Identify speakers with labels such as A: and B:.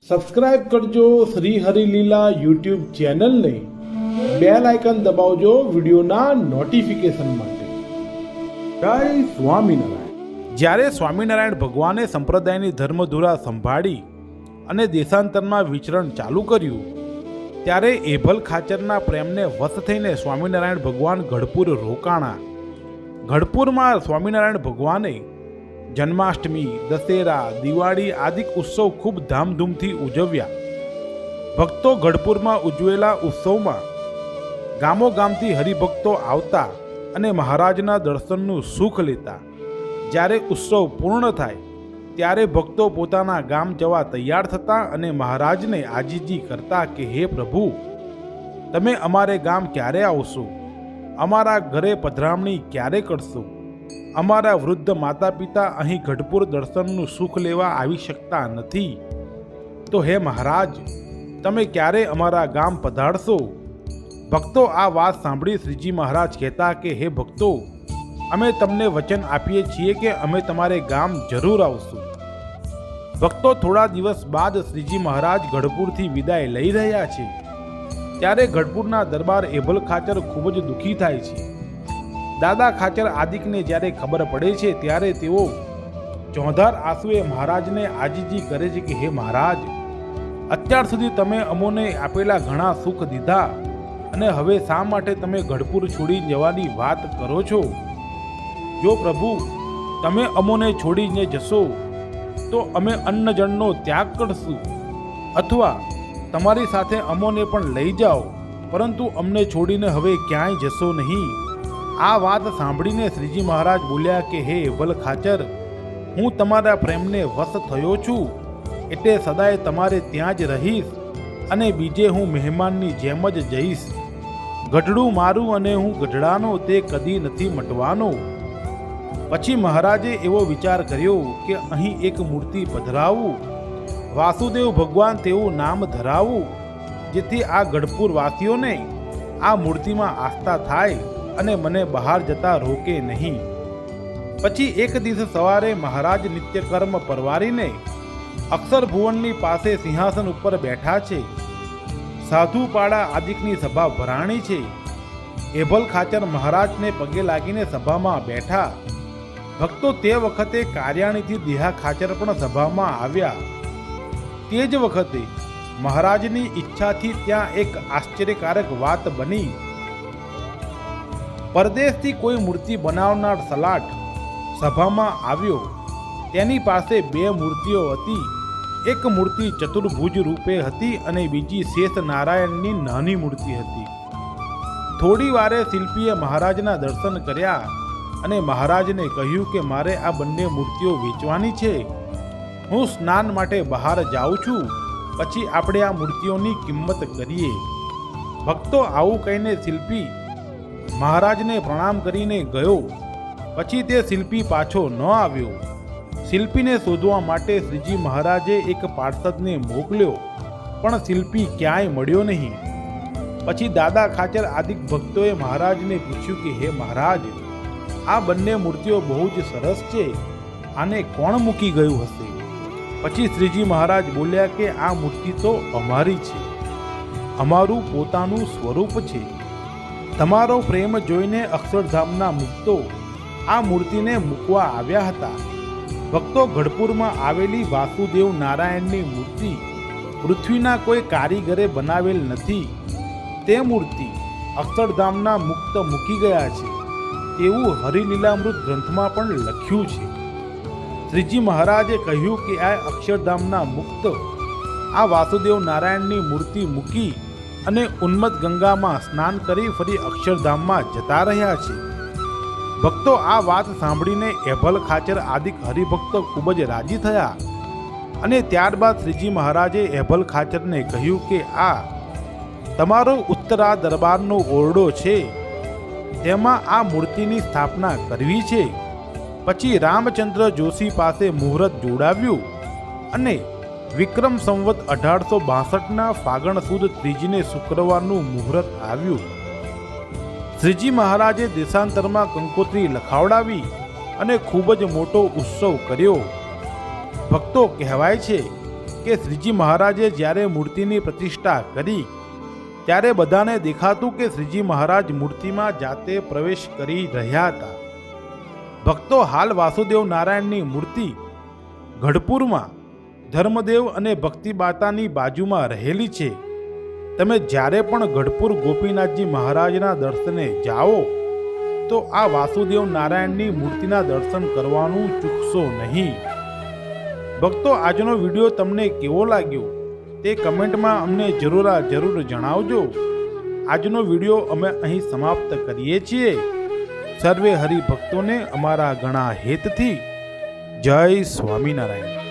A: Subscribe કરજો Shri Harileela YouTube ચેનલને, bell icon દબાવજો વિડીયોના નોટિફિકેશન માટે. જય સ્વામિનારાયણ. જ્યારે સ્વામિનારાયણ ભગવાને સંપ્રદાયની ધર્મધુરા સંભાળી અને દેશાંતરમાં વિચરણ ચાલુ કર્યું, ત્યારે એભલ ખાચરના પ્રેમને વશ થઈને સ્વામિનારાયણ ભગવાન ગઢપુર રોકાણા. ગઢપુરમાં સ્વામિનારાયણ ભગવાને જન્માષ્ટમી, દશેરા, દિવાળી આદિ ઉત્સવ ખૂબ ધામધૂમથી ઉજવ્યા. ભક્તો ગઢપુરમાં ઉજવેલા ઉત્સવમાં ગામો ગામથી હરિભક્તો આવતા અને મહારાજના દર્શનનું સુખ લેતા. જ્યારે ઉત્સવ પૂર્ણ થાય ત્યારે ભક્તો પોતાના ગામ જવા તૈયાર થતા અને મહારાજને આજીજી કરતા કે હે પ્રભુ, તમે અમારે ગામ ક્યારે આવશો? અમારા ઘરે પધરામણી ક્યારે કરશો? અમારા વૃદ્ધ માતા પિતા અહીં ગઢપુર દર્શનનું સુખ લેવા આવી શકતા નથી, તો હે મહારાજ, તમે ક્યારે અમારા ગામ પધારશો? ભક્તો આ વાત સાંભળી શ્રીજી મહારાજ કહેતા કે હે ભક્તો, અમે તમને વચન આપીએ છીએ કે અમે તમારે ગામ જરૂર આવશું. ભક્તો થોડા દિવસ બાદ શ્રીજી મહારાજ ગઢપુરથી વિદાય લઈ રહ્યા છે. ત્યારે ગઢપુરના દરબાર એભલ ખાચર ખૂબ જ દુઃખી થાય છે. દાદા ખાચર આદિકને જ્યારે ખબર પડે છે ત્યારે તેઓ ચોધાર આંસુએ મહારાજને આજીજી કરે છે કે હે મહારાજ, અત્યાર સુધી તમે અમોને આપેલા ઘણા સુખ દીધા અને હવે શા માટે તમે ગઢપુર છોડી જવાની વાત કરો છો? જો પ્રભુ તમે અમોને છોડીને જશો તો અમે અન્ન જળનો ત્યાગ કરશું, અથવા તમારી સાથે અમોને પણ લઈ જાઓ, પરંતુ અમને છોડીને હવે ક્યાંય જશો નહીં. આ વાત સાંભળીને શ્રીજી મહારાજ બોલ્યા કે હે એભલ ખાચર, હું તમારા પ્રેમને વશ થયો છું, એટલે સદાય તમારે ત્યાં જ રહીશ અને બીજે હું મહેમાનની જેમ જ જઈશ. ગઢડું મારું અને હું ગઢડાનો તે કદી નથી મટવાનો. પછી મહારાજે એવો વિચાર કર્યો કે અહીં એક મૂર્તિ પધરાવું, વાસુદેવ ભગવાન તેવું નામ ધરાવું, જેથી આ ગઢપુર વાસીઓને આ મૂર્તિમાં આસ્થા થાય અને મને બહાર જતા રોકે નહીં. પછી એક દિવસ સવારે મહારાજ નિત્યકર્મ પરવારીને અક્ષર ભુવનની પાસે સિંહાસન ઉપર બેઠા છે. સાધુપાડા આદિકની સભા ભરાણી છે. એભલ ખાચર મહારાજને પગે લાગીને સભામાં બેઠા. ભક્તો તે વખતે કાર્યાણીથી દેહા ખાચર પણ સભામાં આવ્યા. તે જ વખતે મહારાજની ઈચ્છાથી ત્યાં એક આશ્ચર્યકારક વાત બની. પરદેશથી કોઈ મૂર્તિ બનાવનાર સલાટ સભામાં આવ્યો. તેની પાસે બે મૂર્તિઓ હતી. એક મૂર્તિ ચતુર્ભુજ રૂપે હતી અને બીજી શેષ નારાયણની નાની મૂર્તિ હતી. થોડી વારે શિલ્પીએ મહારાજના દર્શન કર્યા અને મહારાજને કહ્યું કે મારે આ બંને મૂર્તિઓ વેચવાની છે. હું સ્નાન માટે બહાર જાઉં છું, પછી આપણે આ મૂર્તિઓની કિંમત કરીએ. ભક્તો આવું કહીને શિલ્પી મહારાજને પ્રણામ કરીને ગયો. પછી તે શિલ્પી પાછો ન આવ્યો. શિલ્પીને શોધવા માટે શ્રીજી મહારાજે એક પાર્ષદને મોકલ્યો, પણ શિલ્પી ક્યાંય મળ્યો નહીં. પછી દાદા ખાચર આદિક ભક્તોએ મહારાજને પૂછ્યું કે હે મહારાજ, આ બંને મૂર્તિઓ બહુ જ સરસ છે, આને કોણ મૂકી ગયું હશે? પછી શ્રીજી મહારાજ બોલ્યા કે આ મૂર્તિ તો અમારી છે, અમારું પોતાનું સ્વરૂપ છે. તમારો પ્રેમ જોઈને અક્ષરધામના મુક્તો આ મૂર્તિને મૂકવા આવ્યા હતા. ભક્તો ગઢપુરમાં આવેલી વાસુદેવ નારાયણની મૂર્તિ પૃથ્વીના કોઈ કારીગરે બનાવેલ નથી. તે મૂર્તિ અક્ષરધામના મુક્ત મૂકી ગયા છે તેવું હરિલીલામૃત ગ્રંથમાં પણ લખ્યું છે. શ્રીજી મહારાજે કહ્યું કે આ અક્ષરધામના મુક્ત આ વાસુદેવ નારાયણની મૂર્તિ મૂકી અને ઉન્મત્ત ગંગામાં સ્નાન કરી ફરી અક્ષરધામમાં જતા રહ્યા છે. ભક્તો આ વાત સાંભળીને એભલ ખાચર આદિક હરિભક્તો ખૂબ જ રાજી થયા અને ત્યારબાદ શ્રીજી મહારાજે એભલ ખાચરને કહ્યું કે આ તમારો ઉત્તરા દરબારનો ઓરડો છે, તેમાં આ મૂર્તિની સ્થાપના કરવી છે. પછી રામચંદ્ર જોશી પાસે મુહૂર્ત જોડાવ્યું અને વિક્રમ સંવત 1862ના ફાગણ સુદ ત્રીજને શુક્રવારનું મુહૂર્ત આવ્યું. શ્રીજી મહારાજે દેશાંતરમાં કંકોત્રી લખાવડાવી અને ખૂબ જ મોટો ઉત્સવ કર્યો. ભક્તો કહેવાય છે કે શ્રીજી મહારાજે જ્યારે મૂર્તિની પ્રતિષ્ઠા કરી ત્યારે બધાને દેખાતું કે શ્રીજી મહારાજ મૂર્તિમાં જાતે પ્રવેશ કરી રહ્યા હતા. ભક્તો, હાલ વાસુદેવ નારાયણની મૂર્તિ ગઢપુરમાં ધર્મદેવ અને ભક્તિ માતાની બાજુમાં રહેલી છે. તમે જ્યારે પણ ગઢપુર ગોપીનાથજી મહારાજના દર્શને જાઓ તો આ વાસુદેવ નારાયણની મૂર્તિના દર્શન કરવાનું ચૂકશો નહીં. ભક્તો, આજનો વિડીયો તમને કેવો લાગ્યો તે કમેન્ટમાં અમને જરૂર જણાવજો. આજનો વિડીયો અમે અહીં સમાપ્ત કરીએ છીએ. સર્વે હરિભક્તોને અમારા ઘણા હેતથી જય સ્વામિનારાયણ.